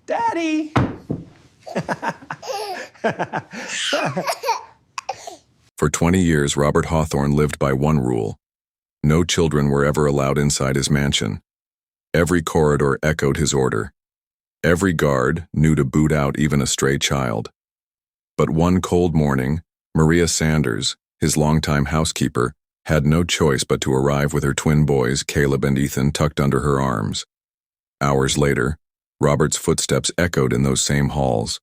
Daddy! For 20 years, Robert Hawthorne lived by one rule. No children were ever allowed inside his mansion. Every corridor echoed his order. Every guard knew to boot out even a stray child. But one cold morning, Maria Sanders, his longtime housekeeper, had no choice but to arrive with her twin boys, Caleb and Ethan, tucked under her arms. Hours later, Robert's footsteps echoed in those same halls,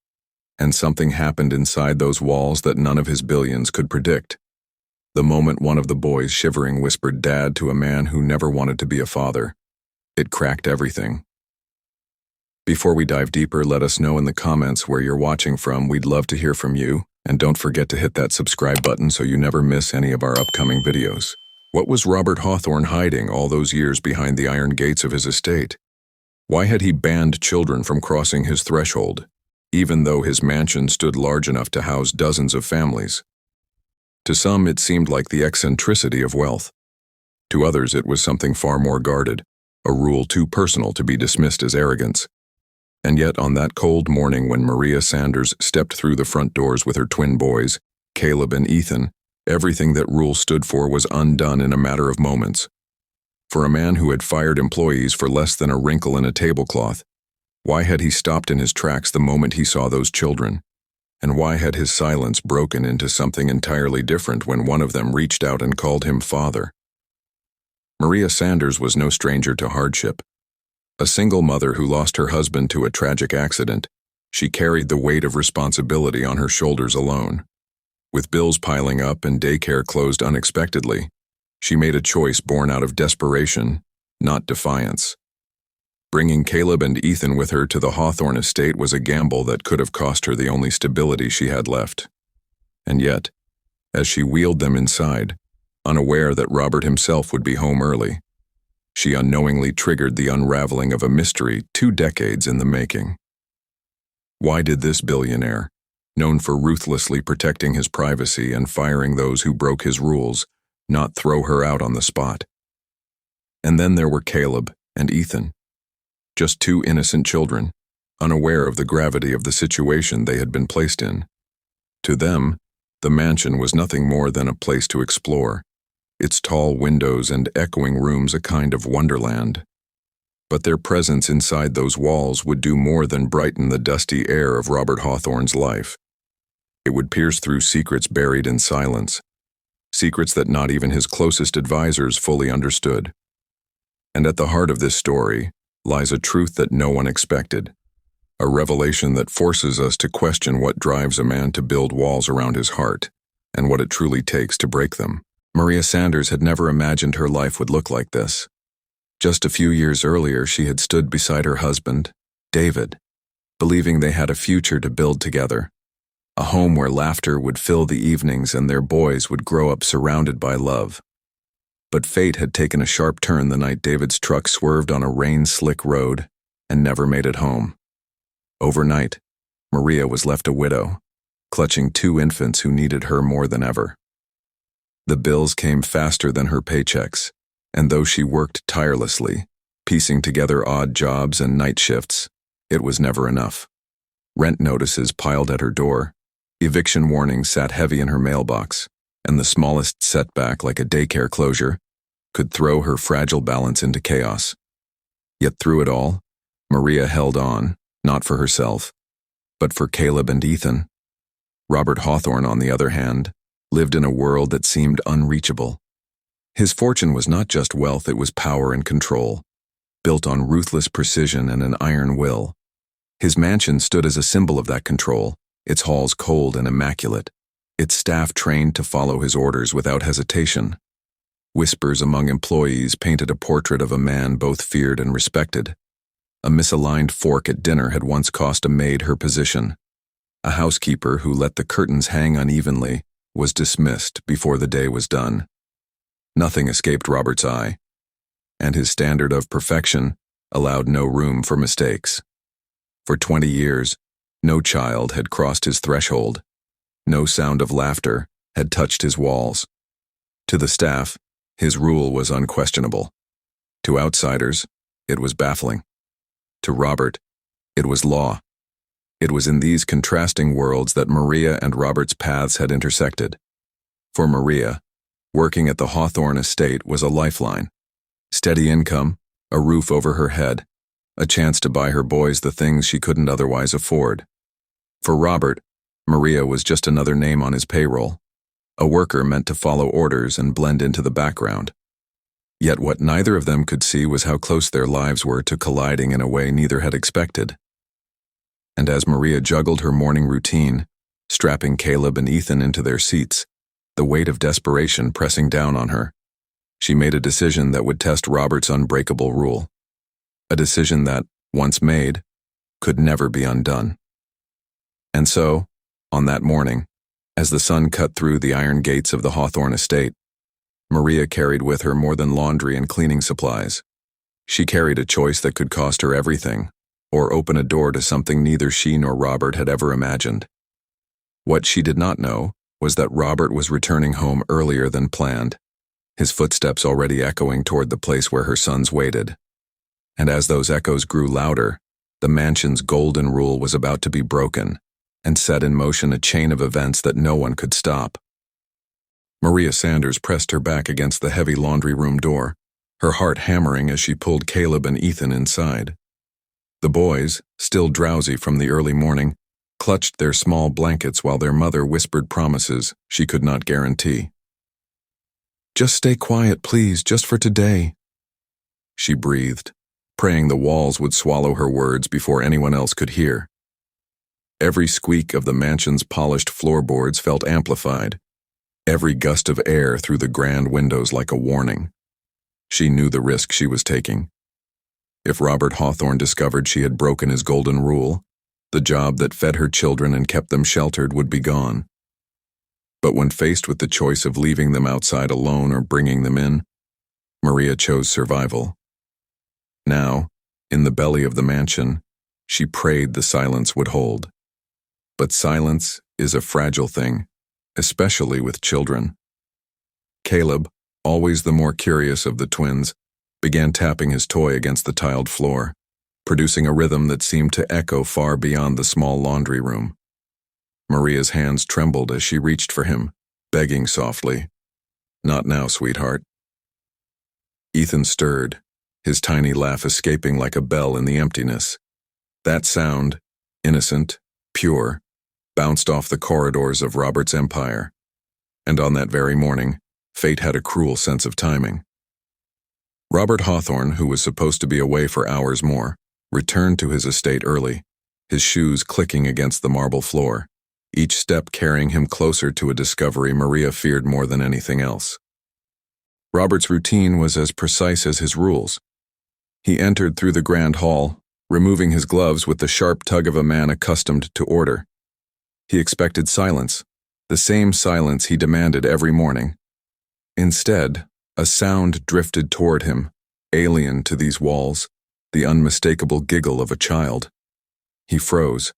and something happened inside those walls that none of his billions could predict. The moment one of the boys, shivering, whispered "Dad" to a man who never wanted to be a father, it cracked everything. Before we dive deeper, let us know in the comments where you're watching from. We'd love to hear from you, and don't forget to hit that subscribe button so you never miss any of our upcoming videos. What was Robert Hawthorne hiding all those years behind the iron gates of his estate? Why had he banned children from crossing his threshold, even though his mansion stood large enough to house dozens of families? To some, it seemed like the eccentricity of wealth. To others, it was something far more guarded, a rule too personal to be dismissed as arrogance. And yet, on that cold morning when Maria Sanders stepped through the front doors with her twin boys, Caleb and Ethan, everything that rule stood for was undone in a matter of moments. For a man who had fired employees for less than a wrinkle in a tablecloth, why had he stopped in his tracks the moment he saw those children? And why had his silence broken into something entirely different when one of them reached out and called him father? Maria Sanders was no stranger to hardship. A single mother who lost her husband to a tragic accident, she carried the weight of responsibility on her shoulders alone. With bills piling up and daycare closed unexpectedly, she made a choice born out of desperation, not defiance. Bringing Caleb and Ethan with her to the Hawthorne estate was a gamble that could have cost her the only stability she had left. And yet, as she wheeled them inside, unaware that Robert himself would be home early, she unknowingly triggered the unraveling of a mystery 2 decades in the making. Why did this billionaire, known for ruthlessly protecting his privacy and firing those who broke his rules, not throw her out on the spot? And then there were Caleb and Ethan, just 2 innocent children, unaware of the gravity of the situation they had been placed in. To them, the mansion was nothing more than a place to explore, its tall windows and echoing rooms a kind of wonderland. But their presence inside those walls would do more than brighten the dusty air of Robert Hawthorne's life. It would pierce through secrets buried in silence, secrets that not even his closest advisors fully understood. And at the heart of this story lies a truth that no one expected, a revelation that forces us to question what drives a man to build walls around his heart, and what it truly takes to break them. Maria Sanders had never imagined her life would look like this. Just a few years earlier, she had stood beside her husband, David, believing they had a future to build together, a home where laughter would fill the evenings and their boys would grow up surrounded by love. But fate had taken a sharp turn the night David's truck swerved on a rain-slick road and never made it home. Overnight, Maria was left a widow, clutching 2 infants who needed her more than ever. The bills came faster than her paychecks, and though she worked tirelessly, piecing together odd jobs and night shifts, it was never enough. Rent notices piled at her door, eviction warnings sat heavy in her mailbox, and the smallest setback, like a daycare closure, could throw her fragile balance into chaos. Yet through it all, Maria held on, not for herself, but for Caleb and Ethan. Robert Hawthorne, on the other hand, lived in a world that seemed unreachable. His fortune was not just wealth, it was power and control, built on ruthless precision and an iron will. His mansion stood as a symbol of that control, its halls cold and immaculate, its staff trained to follow his orders without hesitation. Whispers among employees painted a portrait of a man both feared and respected. A misaligned fork at dinner had once cost a maid her position. A housekeeper who let the curtains hang unevenly was dismissed before the day was done. Nothing escaped Robert's eye, and his standard of perfection allowed no room for mistakes. For 20 years, no child had crossed his threshold. No sound of laughter had touched his walls. To the staff, his rule was unquestionable. To outsiders, it was baffling. To Robert, It was law. It was in these contrasting worlds that Maria and Robert's paths had intersected. For Maria, working at the Hawthorne estate was a lifeline. Steady income, a roof over her head, a chance to buy her boys the things she couldn't otherwise afford. For Robert, Maria was just another name on his payroll, a worker meant to follow orders and blend into the background. Yet what neither of them could see was how close their lives were to colliding in a way neither had expected. And as Maria juggled her morning routine, strapping Caleb and Ethan into their seats, the weight of desperation pressing down on her, she made a decision that would test Robert's unbreakable rule. A decision that, once made, could never be undone. And so, on that morning, as the sun cut through the iron gates of the Hawthorne estate, Maria carried with her more than laundry and cleaning supplies. She carried a choice that could cost her everything, or open a door to something neither she nor Robert had ever imagined. What she did not know was that Robert was returning home earlier than planned, his footsteps already echoing toward the place where her sons waited. And as those echoes grew louder, the mansion's golden rule was about to be broken and set in motion a chain of events that no one could stop. Maria Sanders pressed her back against the heavy laundry room door, her heart hammering as she pulled Caleb and Ethan inside. The boys, still drowsy from the early morning, clutched their small blankets while their mother whispered promises she could not guarantee. "Just stay quiet, please, just for today," she breathed, praying the walls would swallow her words before anyone else could hear. Every squeak of the mansion's polished floorboards felt amplified, every gust of air through the grand windows like a warning. She knew the risk she was taking. If Robert Hawthorne discovered she had broken his golden rule, the job that fed her children and kept them sheltered would be gone. But when faced with the choice of leaving them outside alone or bringing them in, Maria chose survival. Now, in the belly of the mansion, she prayed the silence would hold. But silence is a fragile thing, especially with children. Caleb, always the more curious of the twins, began tapping his toy against the tiled floor, producing a rhythm that seemed to echo far beyond the small laundry room. Maria's hands trembled as she reached for him, begging softly, "Not now, sweetheart." Ethan stirred, his tiny laugh escaping like a bell in the emptiness. That sound, innocent, pure, bounced off the corridors of Robert's empire. And on that very morning, fate had a cruel sense of timing. Robert Hawthorne, who was supposed to be away for hours more, returned to his estate early, his shoes clicking against the marble floor, each step carrying him closer to a discovery Maria feared more than anything else. Robert's routine was as precise as his rules. He entered through the grand hall, removing his gloves with the sharp tug of a man accustomed to order. He expected silence, the same silence he demanded every morning. Instead, a sound drifted toward him, alien to these walls, the unmistakable giggle of a child. He froze.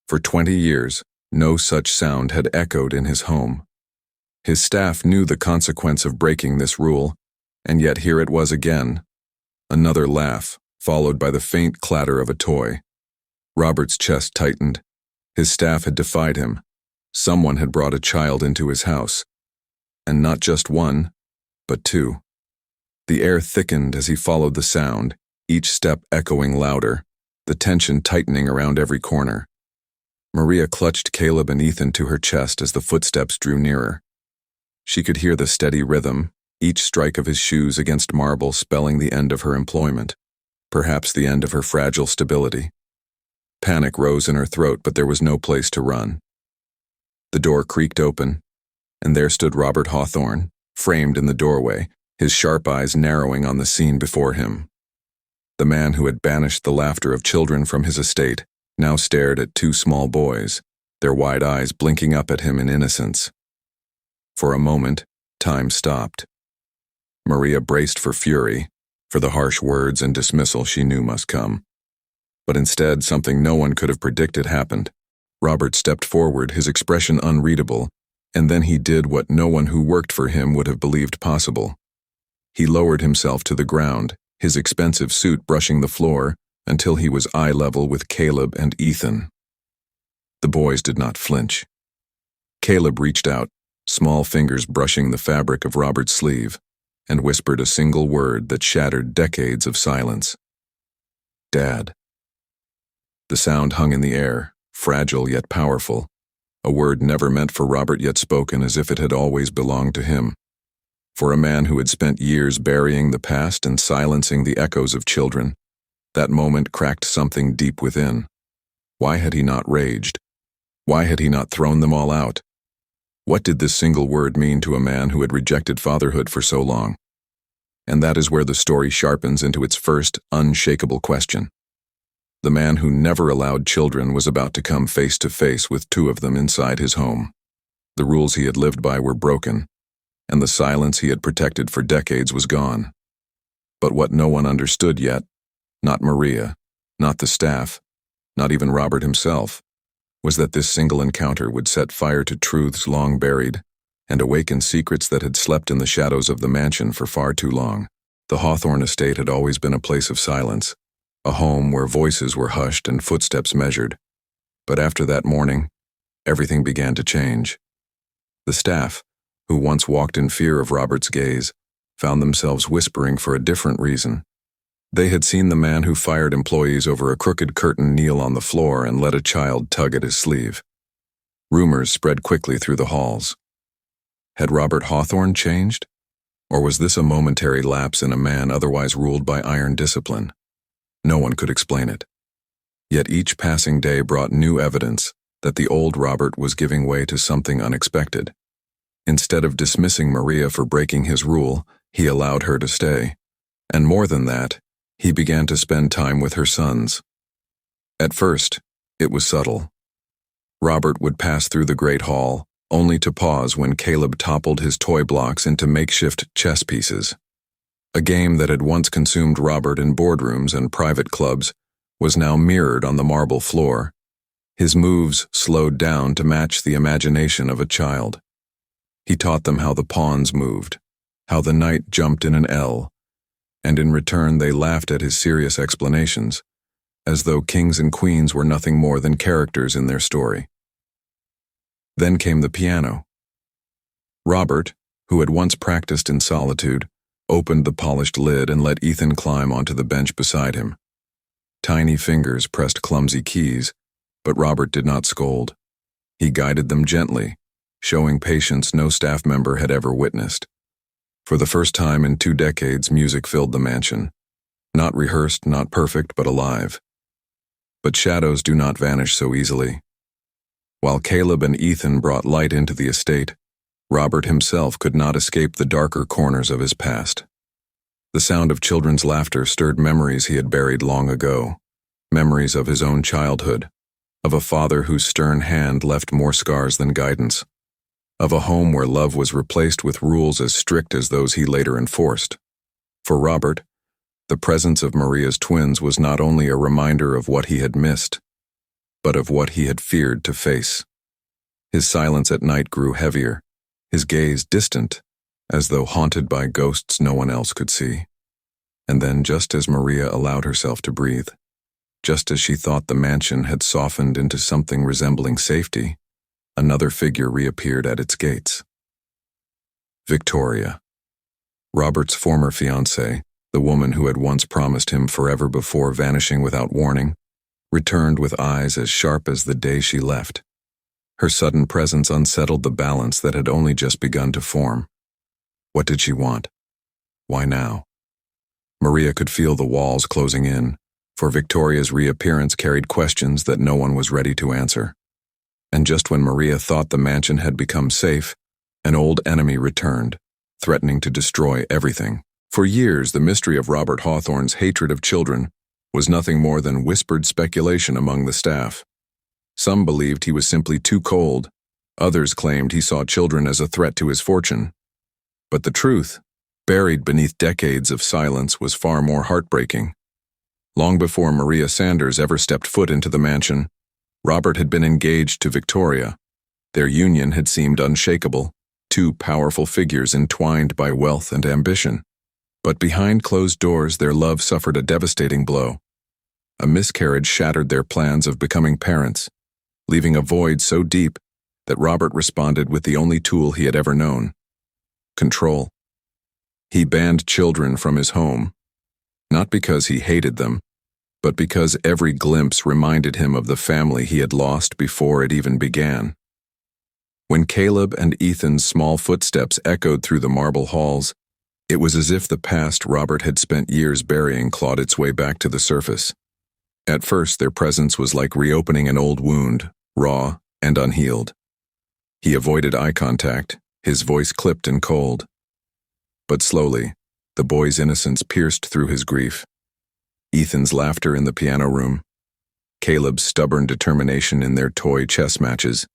For 20 years, no such sound had echoed in his home. His staff knew the consequence of breaking this rule, and yet here it was again. Another laugh, followed by the faint clatter of a toy. Robert's chest tightened. His staff had defied him. Someone had brought a child into his house. And not just one, but two. The air thickened as he followed the sound, each step echoing louder, the tension tightening around every corner. Maria clutched Caleb and Ethan to her chest as the footsteps drew nearer. She could hear the steady rhythm, each strike of his shoes against marble spelling the end of her employment, perhaps the end of her fragile stability. Panic rose in her throat, but there was no place to run. The door creaked open, and there stood Robert Hawthorne, framed in the doorway, his sharp eyes narrowing on the scene before him. The man who had banished the laughter of children from his estate now stared at two small boys, their wide eyes blinking up at him in innocence. For a moment, time stopped. Maria braced for fury, for the harsh words and dismissal she knew must come. But instead, something no one could have predicted happened. Robert stepped forward, his expression unreadable, and then he did what no one who worked for him would have believed possible. He lowered himself to the ground, his expensive suit brushing the floor, until he was eye level with Caleb and Ethan. The boys did not flinch. Caleb reached out, small fingers brushing the fabric of Robert's sleeve, and whispered a single word that shattered decades of silence. Dad. The sound hung in the air, fragile yet powerful, a word never meant for Robert yet spoken as if it had always belonged to him. For a man who had spent years burying the past and silencing the echoes of children, that moment cracked something deep within. Why had he not raged? Why had he not thrown them all out? What did this single word mean to a man who had rejected fatherhood for so long? And that is where the story sharpens into its first, unshakable question. The man who never allowed children was about to come face to face with two of them inside his home. The rules he had lived by were broken, and the silence he had protected for decades was gone. But what no one understood yet, not Maria, not the staff, not even Robert himself, was that this single encounter would set fire to truths long buried and awaken secrets that had slept in the shadows of the mansion for far too long. The Hawthorne estate had always been a place of silence, a home where voices were hushed and footsteps measured. But after that morning, everything began to change. The staff, who once walked in fear of Robert's gaze, found themselves whispering for a different reason. They had seen the man who fired employees over a crooked curtain kneel on the floor and let a child tug at his sleeve. Rumors spread quickly through the halls. Had Robert Hawthorne changed? Or was this a momentary lapse in a man otherwise ruled by iron discipline? No one could explain it. Yet each passing day brought new evidence that the old Robert was giving way to something unexpected. Instead of dismissing Maria for breaking his rule, he allowed her to stay. And more than that, he began to spend time with her sons. At first, it was subtle. Robert would pass through the great hall, only to pause when Caleb toppled his toy blocks into makeshift chess pieces. A game that had once consumed Robert in boardrooms and private clubs was now mirrored on the marble floor. His moves slowed down to match the imagination of a child. He taught them how the pawns moved, how the knight jumped in an L, and in return they laughed at his serious explanations, as though kings and queens were nothing more than characters in their story. Then came the piano. Robert, who had once practiced in solitude, opened the polished lid and let Ethan climb onto the bench beside him. Tiny fingers pressed clumsy keys, but Robert did not scold. He guided them gently, showing patience no staff member had ever witnessed. For the first time in 2 decades, music filled the mansion. Not rehearsed, not perfect, but alive. But shadows do not vanish so easily. While Caleb and Ethan brought light into the estate, Robert himself could not escape the darker corners of his past. The sound of children's laughter stirred memories he had buried long ago, memories of his own childhood, of a father whose stern hand left more scars than guidance, of a home where love was replaced with rules as strict as those he later enforced. For Robert, the presence of Maria's twins was not only a reminder of what he had missed, but of what he had feared to face. His silence at night grew heavier, his gaze distant, as though haunted by ghosts no one else could see. And then, just as Maria allowed herself to breathe, just as she thought the mansion had softened into something resembling safety, another figure reappeared at its gates. Victoria. Robert's former fiancée, the woman who had once promised him forever before vanishing without warning, returned with eyes as sharp as the day she left. Her sudden presence unsettled the balance that had only just begun to form. What did she want? Why now? Maria could feel the walls closing in, for Victoria's reappearance carried questions that no one was ready to answer. And just when Maria thought the mansion had become safe, an old enemy returned, threatening to destroy everything. For years, the mystery of Robert Hawthorne's hatred of children was nothing more than whispered speculation among the staff. Some believed he was simply too cold. Others claimed he saw children as a threat to his fortune. But the truth, buried beneath decades of silence, was far more heartbreaking. Long before Maria Sanders ever stepped foot into the mansion, Robert had been engaged to Victoria. Their union had seemed unshakable, 2 powerful figures entwined by wealth and ambition. But behind closed doors, their love suffered a devastating blow. a miscarriage shattered their plans of becoming parents, leaving a void so deep that Robert responded with the only tool he had ever known: control. He banned children from his home, not because he hated them, but because every glimpse reminded him of the family he had lost before it even began. When Caleb and Ethan's small footsteps echoed through the marble halls, it was as if the past Robert had spent years burying clawed its way back to the surface. At first, their presence was like reopening an old wound, raw and unhealed. He avoided eye contact, his voice clipped and cold. But slowly, the boy's innocence pierced through his grief. Ethan's laughter in the piano room, Caleb's stubborn determination in their toy chess matches.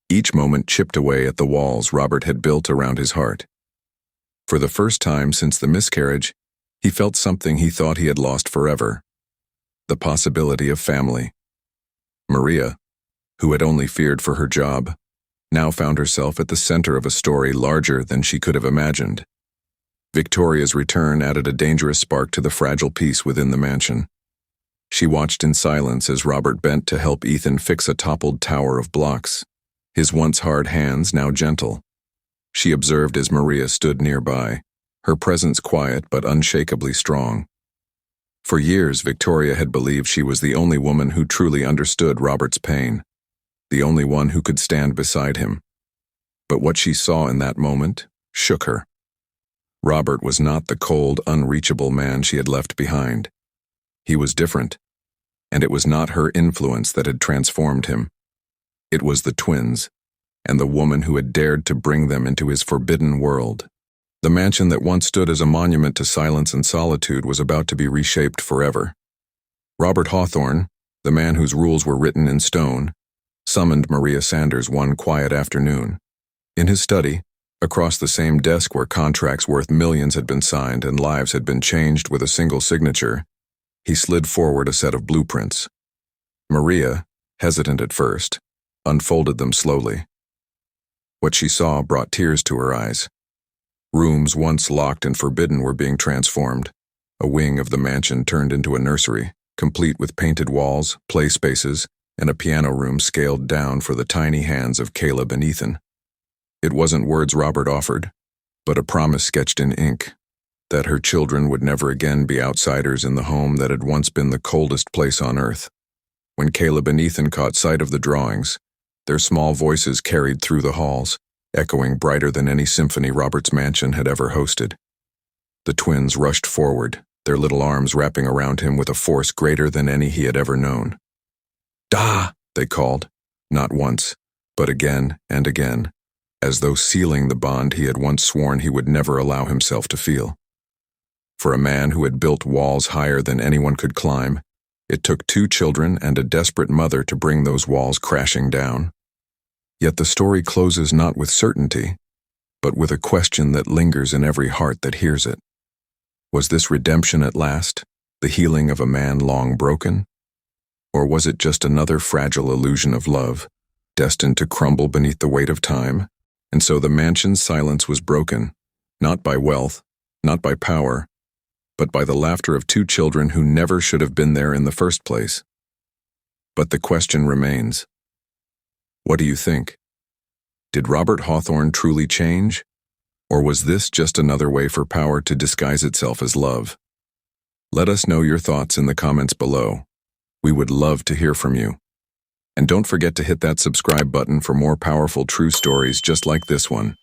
Each moment chipped away at the walls Robert had built around his heart. For the first time since the miscarriage, he felt something he thought he had lost forever: the possibility of family. Maria, who had only feared for her job, now found herself at the center of a story larger than she could have imagined. Victoria's return added a dangerous spark to the fragile peace within the mansion. She watched in silence as Robert bent to help Ethan fix a toppled tower of blocks, his once hard hands now gentle. She observed as Maria stood nearby, her presence quiet but unshakably strong. For years, Victoria had believed she was the only woman who truly understood Robert's pain, the only one who could stand beside him. But what she saw in that moment shook her. Robert was not the cold, unreachable man she had left behind. He was different, and it was not her influence that had transformed him. It was the twins, and the woman who had dared to bring them into his forbidden world. The mansion that once stood as a monument to silence and solitude was about to be reshaped forever. Robert Hawthorne, the man whose rules were written in stone, summoned Maria Sanders one quiet afternoon. In his study, across the same desk where contracts worth millions had been signed and lives had been changed with a single signature, he slid forward a set of blueprints. Maria, hesitant at first, unfolded them slowly. What she saw brought tears to her eyes. Rooms once locked and forbidden were being transformed. A wing of the mansion turned into a nursery, complete with painted walls, play spaces, and a piano room scaled down for the tiny hands of Caleb and Ethan. It wasn't words Robert offered, but a promise sketched in ink, that her children would never again be outsiders in the home that had once been the coldest place on earth. When Caleb and Ethan caught sight of the drawings, their small voices carried through the halls, echoing brighter than any symphony Robert's mansion had ever hosted. The twins rushed forward, their little arms wrapping around him with a force greater than any he had ever known. "Da!" they called, not once, but again and again, as though sealing the bond he had once sworn he would never allow himself to feel. For a man who had built walls higher than anyone could climb, it took 2 children and a desperate mother to bring those walls crashing down. Yet the story closes not with certainty, but with a question that lingers in every heart that hears it. Was this redemption at last, the healing of a man long broken? Or was it just another fragile illusion of love, destined to crumble beneath the weight of time? And so the mansion's silence was broken, not by wealth, not by power, but by the laughter of 2 children who never should have been there in the first place. But the question remains. What do you think? Did Robert Hawthorne truly change? Or was this just another way for power to disguise itself as love? Let us know your thoughts in the comments below. We would love to hear from you. And don't forget to hit that subscribe button for more powerful true stories just like this one.